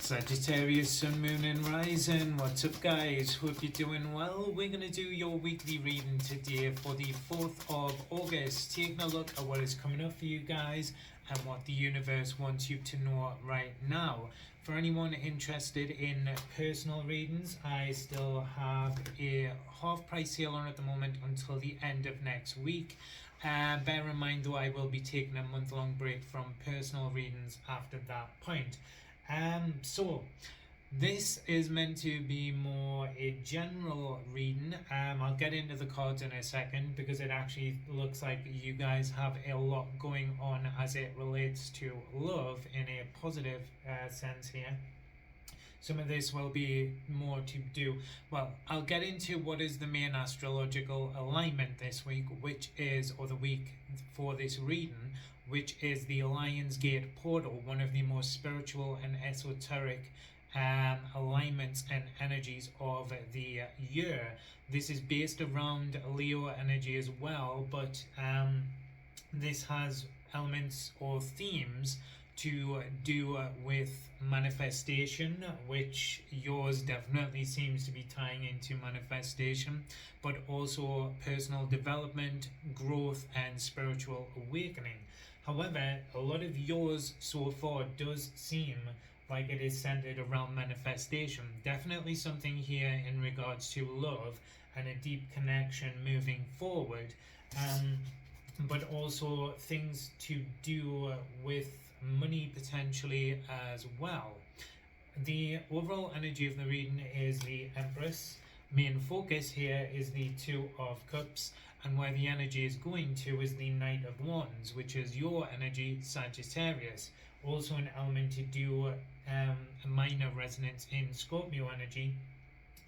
Sagittarius, Sun, Moon and Rising. What's up guys? Hope you're doing well. We're going to do your weekly reading today for the 4th of August. Taking a look at what is coming up for you guys and what the universe wants you to know right now. For anyone interested in personal readings, I still have a half price sale on at the moment until the end of next week. Bear in mind though, I will be taking a month-long break from personal readings after that point. So this is meant to be more a general reading. I'll get into the cards in a second because it actually looks like you guys have a lot going on as it relates to love in a positive sense here. Some of this will be more to do. Well, I'll get into what is the main astrological alignment this week, which is, or the week for this reading, which is the Lion's Gate portal, one of the most spiritual and esoteric alignments and energies of the year. This is based around Leo energy as well, but this has elements or themes to do with manifestation, which yours definitely seems to be tying into manifestation, but also personal development, growth and spiritual awakening. However, a lot of yours so far does seem like it is centered around manifestation. Definitely something here in regards to love and a deep connection moving forward, but also things to do with money potentially as well. The overall energy of the reading is the Empress. Main focus here is the Two of Cups, and where the energy is going to is the Knight of Wands, which is your energy, Sagittarius. Also an element to do a minor resonance in Scorpio energy.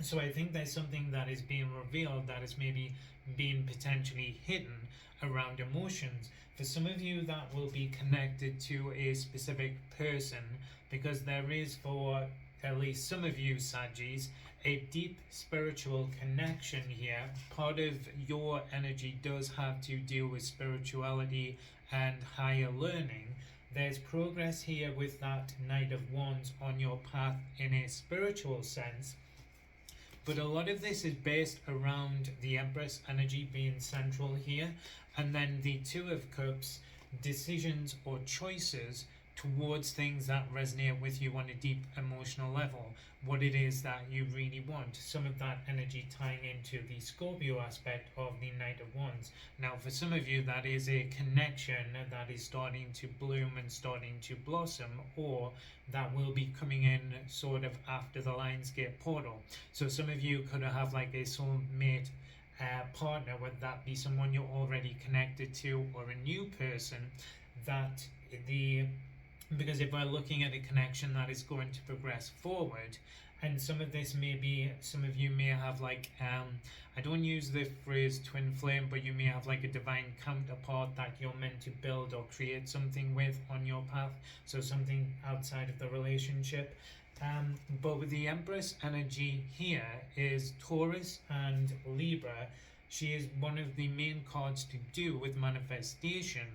So I think there's something that is being revealed that is maybe being potentially hidden around emotions. For some of you, that will be connected to a specific person, because there is, for at least some of you Saggies, a deep spiritual connection here. Part of your energy does have to do with spirituality and higher learning. There's progress here with that Knight of Wands on your path in a spiritual sense. But a lot of this is based around the Empress energy being central here, and then the Two of Cups, decisions or choices towards things that resonate with you on a deep emotional level, what it is that you really want. Some of that energy tying into the Scorpio aspect of the Knight of Wands. Now for some of you, that is a connection that is starting to bloom and starting to blossom, or that will be coming in sort of after the Lion's Gate portal. So some of you could have like a soulmate partner, whether that be someone you're already connected to or a new person, that because if we're looking at a connection that is going to progress forward, and some of this may be, some of you may have like, I don't use the phrase twin flame, but you may have like a divine counterpart that you're meant to build or create something with on your path, so something outside of the relationship. But with the Empress energy here is Taurus and Libra. She is one of the main cards to do with manifestation,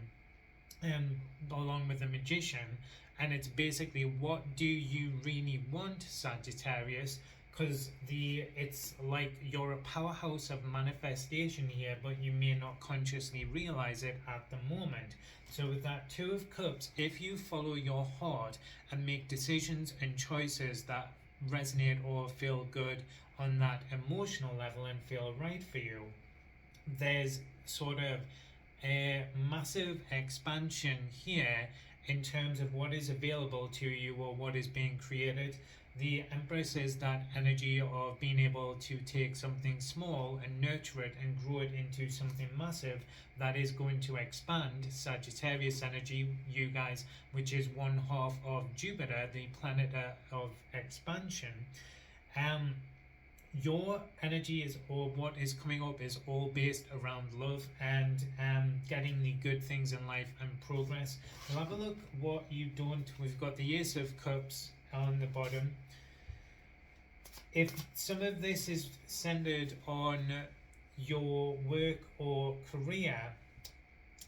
along with the Magician, and it's basically, what do you really want, Sagittarius? Because it's like you're a powerhouse of manifestation here, but you may not consciously realize it at the moment. So with that Two of Cups, if you follow your heart and make decisions and choices that resonate or feel good on that emotional level and feel right for you, there's sort of a massive expansion here in terms of what is available to you or what is being created. The Empress is that energy of being able to take something small and nurture it and grow it into something massive that is going to expand. Sagittarius energy, you guys, which is one half of Jupiter, the planet of expansion. Your energy is, or what is coming up, is all based around love and getting the good things in life and progress. We'll have a look what you don't. We've got the Ace of Cups on the bottom. If some of this is centered on your work or career,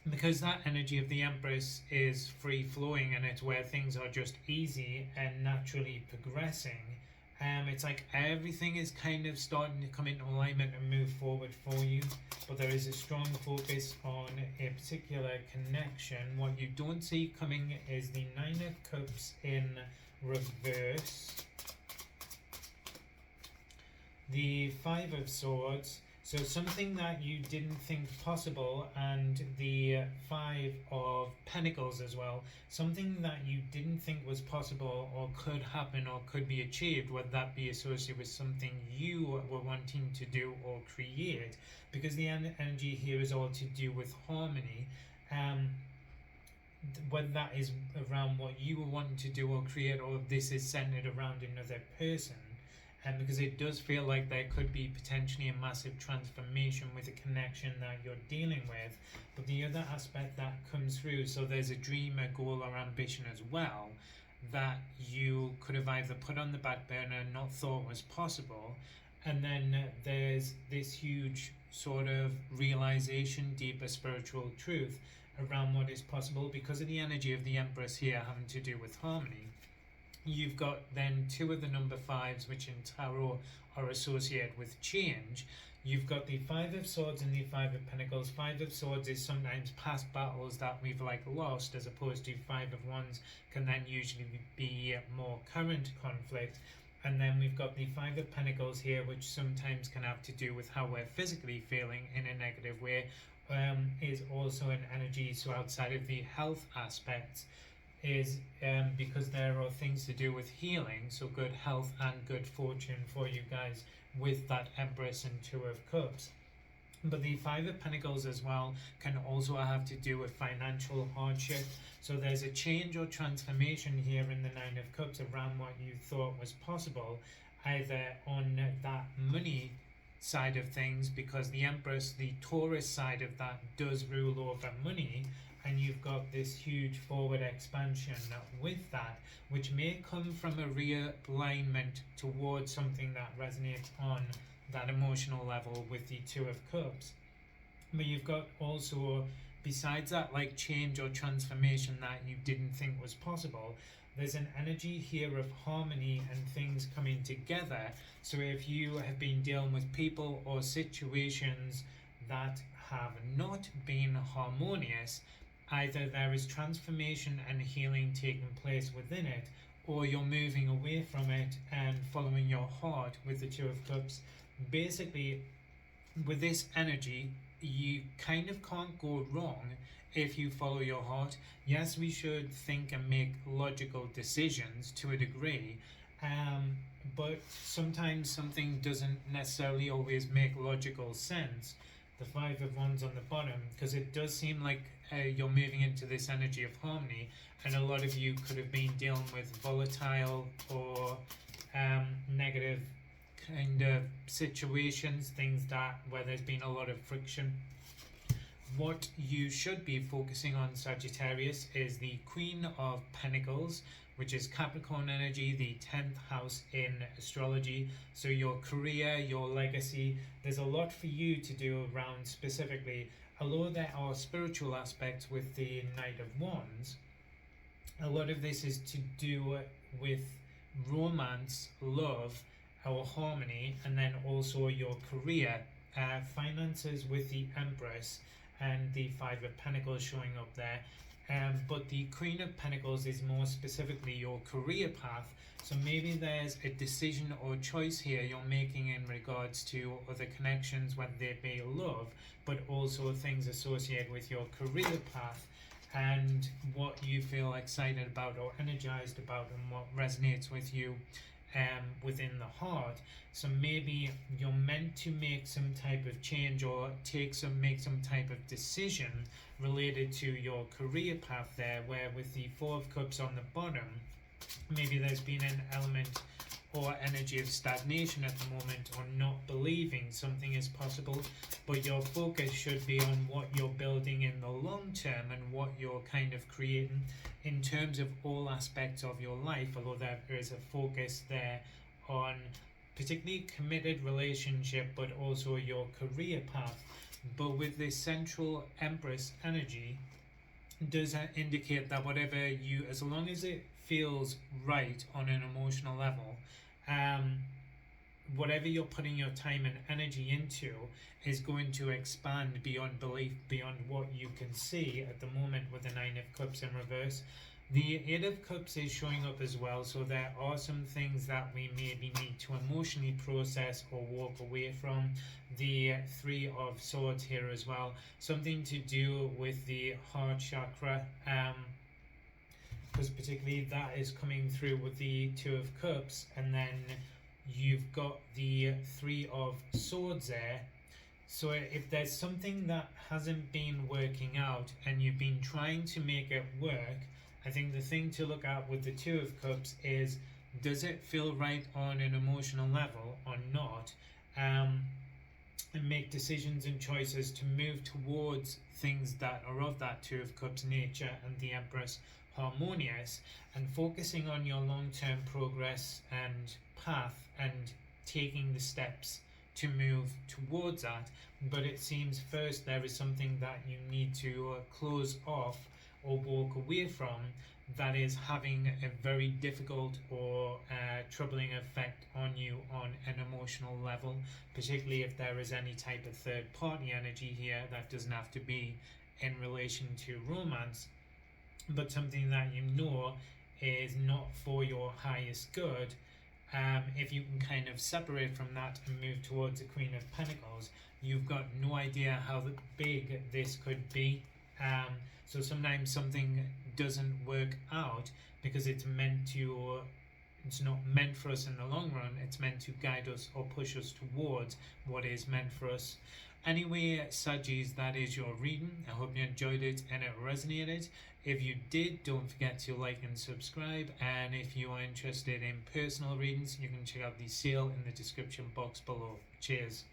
because that energy of the Empress is free flowing and it's where things are just easy and naturally progressing. It's like everything is kind of starting to come into alignment and move forward for you, but there is a strong focus on a particular connection. What you don't see coming is the Nine of Cups in reverse, the Five of Swords, so something that you didn't think possible, and the Five of Pentacles as well, something that you didn't think was possible or could happen or could be achieved, whether that be associated with something you were wanting to do or create, because the energy here is all to do with harmony. Whether that is around what you were wanting to do or create, or if this is centered around another person. And because it does feel like there could be potentially a massive transformation with a connection that you're dealing with. But the other aspect that comes through, so there's a dream, a goal or ambition as well, that you could have either put on the back burner and not thought was possible. And then there's this huge sort of realization, deeper spiritual truth around what is possible because of the energy of the Empress here having to do with harmony. You've got then two of the number fives, which in tarot are associated with change. You've got the Five of Swords and the Five of Pentacles. Five of Swords is sometimes past battles that we've lost, as opposed to Five of Wands can then usually be more current conflict. And then we've got the Five of Pentacles here, which sometimes can have to do with how we're physically feeling in a negative way, is also an energy, so outside of the health aspects, is because there are things to do with healing, so good health and good fortune for you guys with that Empress and Two of Cups. But the Five of Pentacles as well can also have to do with financial hardship, so there's a change or transformation here in the Nine of Cups around what you thought was possible, either on that money side of things, because the Empress, the Taurus side of that, does rule over money, and you've got this huge forward expansion with that, which may come from a realignment towards something that resonates on that emotional level with the Two of Cups. But you've got also, besides that change or transformation that you didn't think was possible, there's an energy here of harmony and things coming together. So if you have been dealing with people or situations that have not been harmonious, either there is transformation and healing taking place within it, or you're moving away from it and following your heart with the Two of Cups. Basically, with this energy, you kind of can't go wrong if you follow your heart. Yes, we should think and make logical decisions to a degree, but sometimes something doesn't necessarily always make logical sense. The Five of Wands on the bottom, because it does seem like you're moving into this energy of harmony, and a lot of you could have been dealing with volatile or negative kind of situations, things that where there's been a lot of friction. What you should be focusing on, Sagittarius, is the Queen of Pentacles, which is Capricorn energy, the 10th house in astrology. So your career, your legacy, there's a lot for you to do around specifically. Although there are spiritual aspects with the Knight of Wands, a lot of this is to do with romance, love, or harmony, and then also your career, finances with the Empress and the Five of Pentacles showing up there. But the Queen of Pentacles is more specifically your career path. So maybe there's a decision or choice here you're making in regards to other connections, whether they be love, but also things associated with your career path and what you feel excited about or energized about and what resonates with you within the heart. So maybe you're meant to make some type of change or make some type of decision related to your career path there, where with the Four of Cups on the bottom, maybe there's been an element or energy of stagnation at the moment, or not believing something is possible, but your focus should be on what you're building in the long term and what you're kind of creating in terms of all aspects of your life, although there is a focus there on particularly committed relationship, but also your career path. but with this central Empress energy, does indicate that whatever you, as long as it feels right on an emotional level, whatever you're putting your time and energy into is going to expand beyond belief, beyond what you can see at the moment with the Nine of Cups in reverse. The Eight of Cups is showing up as well, so there are some things that we maybe need to emotionally process or walk away from. The Three of Swords here as well, something to do with the heart chakra, because particularly that is coming through with the Two of Cups, and then you've got the Three of Swords there. So if there's something that hasn't been working out and you've been trying to make it work, I think the thing to look at with the Two of Cups is, does it feel right on an emotional level or not? And make decisions and choices to move towards things that are of that Two of Cups nature and the Empress harmonious, and focusing on your long-term progress and path and taking the steps to move towards that. But it seems first there is something that you need to close off or walk away from that is having a very difficult or troubling effect on you on an emotional level, particularly if there is any type of third party energy here. That doesn't have to be in relation to romance, but something that you know is not for your highest good. If you can kind of separate from that and move towards the Queen of Pentacles, you've got no idea how big this could be. So sometimes something doesn't work out because it's not meant for us in the long run. It's meant to guide us or push us towards what is meant for us. Anyway, Saggies, that is your reading. I hope you enjoyed it and it resonated. If you did, don't forget to like and subscribe. And if you are interested in personal readings, you can check out the sale in the description box below. Cheers.